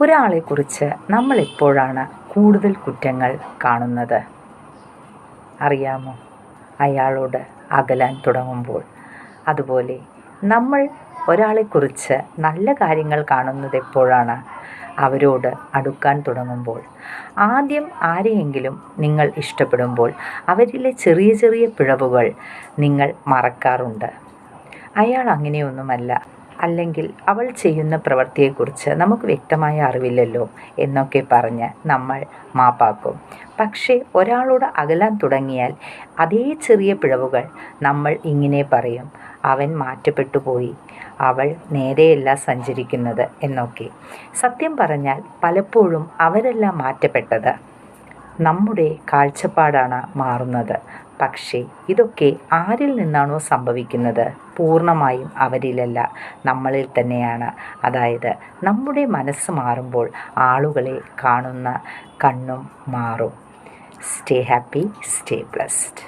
ഒരാളെക്കുറിച്ച് നമ്മൾ എപ്പോഴാണ് കൂടുതൽ കുറ്റങ്ങൾ കാണുന്നത്? അറിയാമോ? അയാളോട് അകലാൻ തുടങ്ങുമ്പോൾ. അതുപോലെ നമ്മൾ ഒരാളെക്കുറിച്ച് നല്ല കാര്യങ്ങൾ കാണുന്നത് എപ്പോഴാണ്? അവരോട് അടുക്കാൻ തുടങ്ങുമ്പോൾ. ആദ്യം ആരെയെങ്കിലും നിങ്ങൾ ഇഷ്ടപ്പെടുമ്പോൾ അവരിലെ ചെറിയ ചെറിയ പിഴവുകൾ നിങ്ങൾ മറക്കാറുണ്ട്. അയാൾ അങ്ങനെയൊന്നുമല്ല, അല്ലെങ്കിൽ അവൾ ചെയ്യുന്ന പ്രവൃത്തിയെക്കുറിച്ച് നമുക്ക് വ്യക്തമായ അറിവില്ലല്ലോ എന്നൊക്കെ പറഞ്ഞ് നമ്മൾ മാപ്പാക്കും. പക്ഷേ ഒരാളോട് അകലാൻ തുടങ്ങിയാൽ അതേ ചെറിയ പിഴവുകൾ നമ്മൾ ഇങ്ങനെ പറയും: അവൻ മാറ്റപ്പെട്ടു പോയി, അവൾ നേരെയല്ല സഞ്ചരിക്കുന്നത് എന്നൊക്കെ. സത്യം പറഞ്ഞാൽ പലപ്പോഴും അവരല്ല മാറ്റപ്പെട്ടത്, നമ്മുടെ കാഴ്ചപ്പാടാണ് മാറുന്നത്. പക്ഷേ ഇതൊക്കെ ആരിൽ നിന്നാണോ സംഭവിക്കുന്നത്, പൂർണ്ണമായും അവരിലല്ല, നമ്മളിൽ തന്നെയാണ്. അതായത് നമ്മുടെ മനസ്സ് മാറുമ്പോൾ ആളുകളെ കാണുന്ന കണ്ണും മാറും. Stay happy, stay blessed.